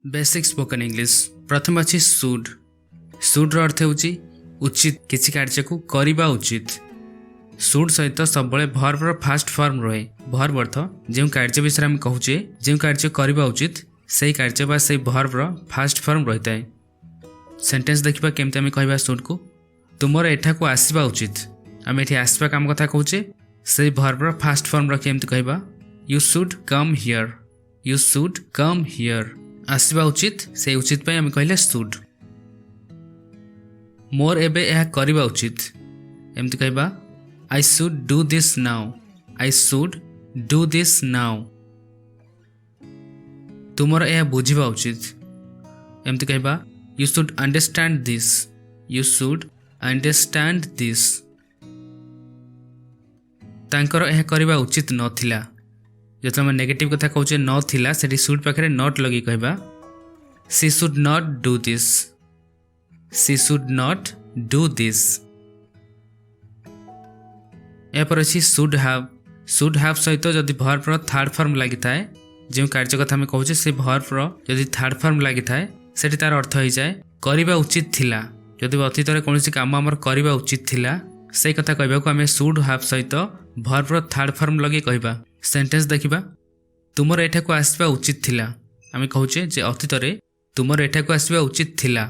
Basic spoken English प्रथम अच्छी should should अर्थ होची उचित किसी कार्य को करवा उचित। शुड सहित सब भर्बर फास्ट फॉर्म रहे। भर्ब अर्थ जो कार्य विषय में कहूचे जो कार्य करवा उचित से कार्य बा से भर्बर फास्ट फॉर्म रही है। सेंटेंस देखा केमती आम कह शुड को तुमर एठा को आसवा उचित। आम ये आसवा काम कथा कहूचे से भर्बर फास्ट फॉर्म रखी एमती कहबा you should come here. You should come here आसवा उचित से उचित पे आम कहले शुड। मोर एबे यह करवा उचित एमती कहबा I should do this now. I should do this now. तुमर यह बुझा उचित एमती कहबा you should understand this. You should understand this. तांकर यह करवा उचित नथिला। जो आम नेगेटिव कथा कहूचे नथिला सेठी शुड पाखे नॉट लगी कहबा she should not do this. She should not do this. यापर अच्छी शुड हाव सहित जदि भर्बर थर्ड फॉर्म लगी थाए जो कार्य कथा में कहूचे से भर्बर जदि थर्ड फॉर्म लगी थाए सेठी तार अर्थ हो जाए करवा उचित थिला। जदि अतीत में कौन काम आमर करवा उचित थिला से कथा कहबा को आम शुड हाव सहित भर्बर थर्ड फॉर्म लगे कहबा। सेंटेंस देखिबा तुमर एठा को आसवा उचित थिला। आम कहूचे जे अतीत में तुमर एठा को आसवा उचित थिला।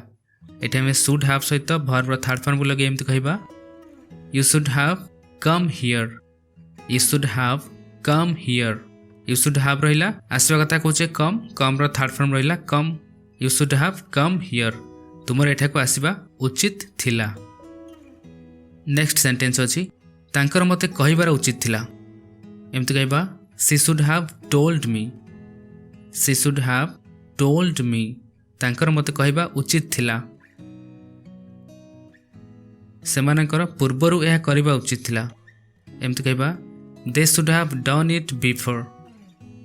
एठा आम शुड हाव सहित भर्बर थर्ड फॉर्म लगे एमती कहबा you should have come here. You should have come here. You should have रहिला आसवा कथा कहूचे कम कम रो थर्ड फॉर्म रहिला come. You should have come here तुमर एठा को आसवा उचित थिला। नेक्स्ट सेंटेंस अछि तांकर मते कहिबार उचित थिला एमती कहबा she should have told me. She should have told me तांकर मते कहबा उचित थिला। सेमानकर पूर्वरु यह करबा उचित थिला एमती कहबा they should have done it before.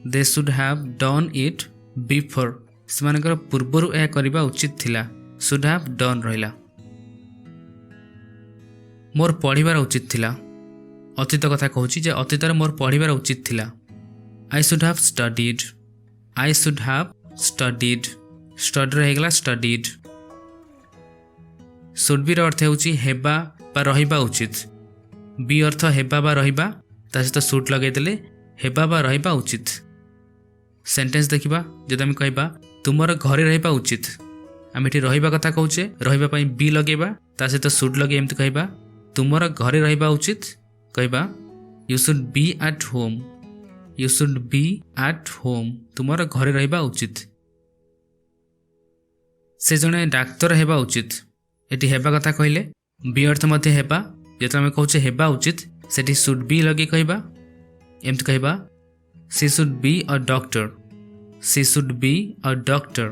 They should have done it before सेमानकर पूर्वरु यह करबा उचित थिला। शुड हाव डन रहिला। मोर पढ़िबार उचित थिला अतीत कथा कहूची जे अतीत मोर पढ़िबार उचित थिला। I should have studied. I should have studied study रहेगला स्टडीड। शुड बी अर्थ होची हेबा बा रहिबा उचित। बी अर्थ हेबा बा रहिबा ता सहित शुड लगे देले हेबा बा रहिबा उचित। सेंटेंस देखिबा जदि आम कहबा तुमर घरे रहिबा उचित आम एठी रहिबा कथा कहूचे रहिबा पई बी लगेबा ता सहित शुड लगे एमती कहबा तुमर घरे रहिबा उचित कहबा you should be at home. You should be at home तुमर घरे रहिबा उचित। से जने डाक्तर हेबा उचित एटी हेबा कथा कहले बी अर्थ मध्य हेबा जेतो आम कहूचे हेबा उचित सेठी शुड बी लगे कहबा एमती कहबा she should be a doctor. She should be a doctor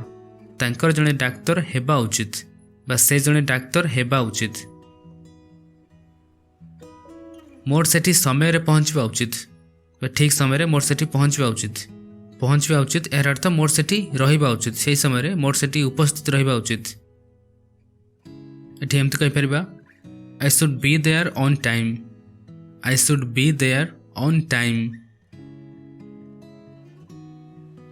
तांकर जने डाक्तर हेबा उचित बा से जने डाक्तर हेबा उचित। मोर सेठी समय रे पहुँचवा उचित ठीक समय रे मोर सेठी पहुँचवा उचित। पहुँचवा उचित यार अर्थ मोर सेठी रहिबा उचित से समय रे मोर सेठी उपस्थित रहिबा उचित। एठी एमती कहि परिबा I should be there on time. I should be there on time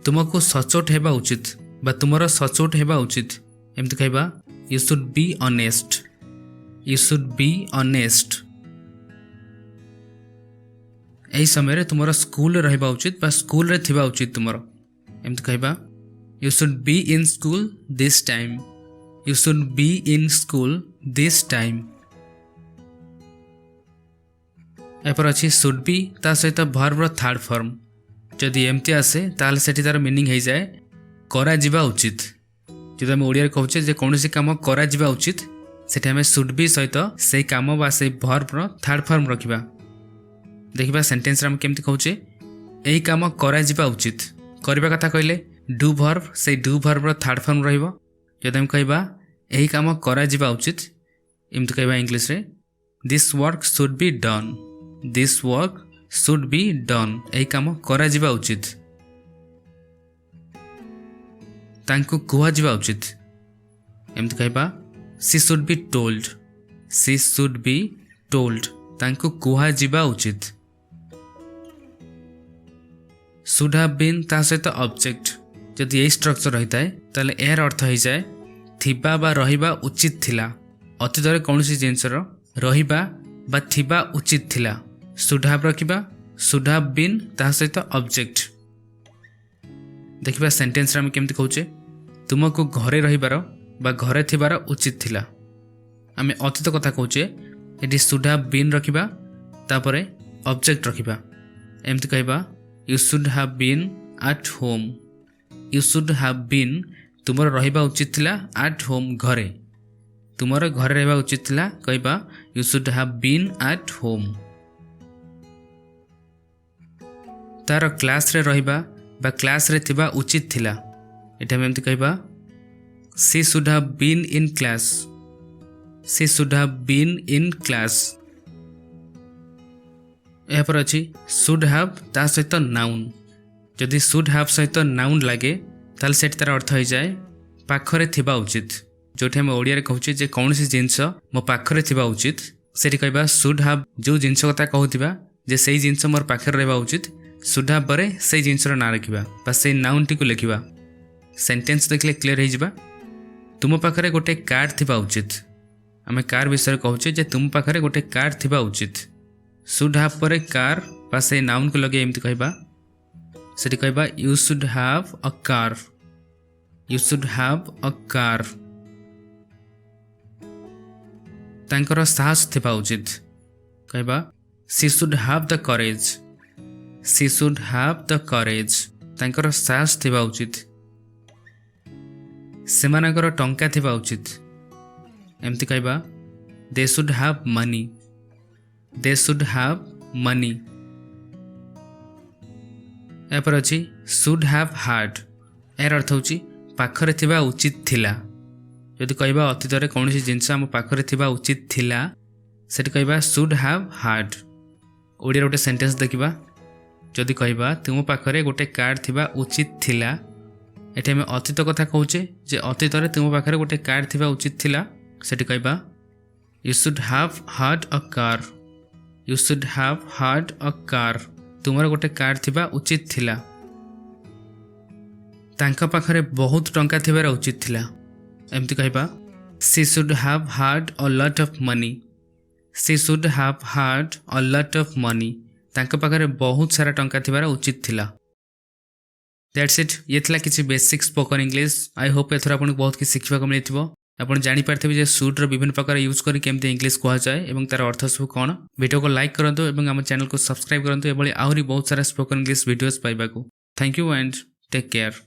तुमको सचोट हेबा उचित बा तुमर सचोट हेबा उचित एमती कहबा you should be honest. You should be honest यही समय तुमर स्कूल रहिबा उचित बा स्कूल रे थिबा उचित तुमर एमती कहबा you should be in school this time. You should be in school this time. एपर अच्छी शुड बी ता सहित भर्बर थर्ड फॉर्म जदि एमती आसे ताले सेठी तार मीनिंग हो जाए करा जिबा उचित। जदि आम ओडिया कहूचे जे कौनसी काम करा जिबा उचित सेठी आम शुड बी सहित से काम बा से भर्बर थर्ड फॉर्म रखिबा। देखिबा सेंटेंस आम केमती कहूचे एही काम करा जिबा उचित करबा कथा कहले डू भर्ब से डू भर्बर थर्ड फॉर्म रहिबो। जदि आम कहबा एही काम करा जिबा उचित एमती कहबा इंग्लिश रे this work should be done. This work should be done एही काम करा जिबा उचित। तांको कुहा जिबा उचित एमती कहबा she should be told. She should be told तांको कुहा जिबा उचित। शुड हैव बीन ता सहित ऑब्जेक्ट जदि यही स्ट्रक्चर रही थाए ताले यार अर्थ हो जाए थिबा बा रहिबा उचित थिला। अतीत रे कौनसी जिनसर रहिबा बा थिबा उचित थिला शुड हैव रखिबा शुड हैव बीन ता सहित ऑब्जेक्ट। देखिबा सेंटेंस रे हम केमति कहूचे तुमको घरे रहिबार बा घरे थिबार उचित थिला। आमे अतीत कथा कहूचे एटी शुड हैव बीन रखिबा तापरे ऑब्जेक्ट रखिबा। एमति कहबा you should have been at home. You should have been तुमर रहिबा उचित थिला एट होम घरे। तुमर घरे रहिबा उचित थिला कहबा you should have been at home. तार क्लास रे रहिबा बा क्लास रे थिबा उचित थिला एटा हम एमति कहबा she should have been in class. She should have been in class. यहाँ पर अच्छी शुड हैव ता सहित नाउन। जदि शुड हैव सहित नाउन लगे ताल सेट तार अर्थ हो जाए पाखरे थिबा उचित। जोठी हम ओडिया रे कहूचे जे कौनसी जिनस मो पाखरे थिबा उचित सेठी कहबा शुड हैव जो जिनस कथा कहूथिबा जे सेही जिनस मोर पाखरे रहबा उचित शुड हैव परे सेही जिनसर ना रखिबा बा सेही नाउन टी को लिखिबा। सेंटेंस देखले क्लियर हो जिबा। तुम पाखरे गोटे कार थिबा उचित। आमे कार विषय कहूचे जे तुम पाखरे गोटे कार थिबा उचित। शुड हैव परे कार बा से नाउन को लगे एमती कहबा सेठी कहबा you should have a car. You should have a car. तांकर साहस थिबा उचित कहबा she should have the courage. She should have the courage. तांकर साहस थिबा उचित। सेमानकर टंका थिबा उचित एमती कहबा they should have money. They should have money. यहाँ पर अच्छी शुड हैव हार्ड। यार अर्थ होची पाखरे थिबा उचित थिला। यदि कहबा अतीत रे कौनसी जिनस आम पाखरे थिबा उचित थिला सेठी कहबा शुड हैव हार्ड। ओडिया गोटे सेंटेंस देखिबा। जदि कहबा तुम पाखरे गोटे कार थिबा उचित थिला एठी हम अतीत कथा कहूचे जे अतीत रे तुम पाखरे गोटे कार थिबा उचित थिला सेठी कहबा you should have had a car. You should have had a car. तुमर गोटे कार थिबा उचित थिला। तांका पाखरे बहुत टंका थिबार उचित थिला एमती कहबा she should have had a lot of money. She should have had a lot of money. तांका पाखरे बहुत सारा टंका थिबार उचित थिला। That's it. ये थिला किछि basic spoken English. I hope एथरा आपन बहुत कि सिखबा को मिलिथिबो। आपण जानि पारथिबे जे शुड रो विभिन्न प्रकार यूज करी केमते इंग्लिश कहा जाए एवं तार अर्थ सब कोन। वीडियो को लाइक करंतु एवं हम चैनल को सब्सक्राइब करंतु एबोली आहुरी बहुत सारा स्पोकन इंग्लिश वीडियोस पाइबाकू। Thank you and take care.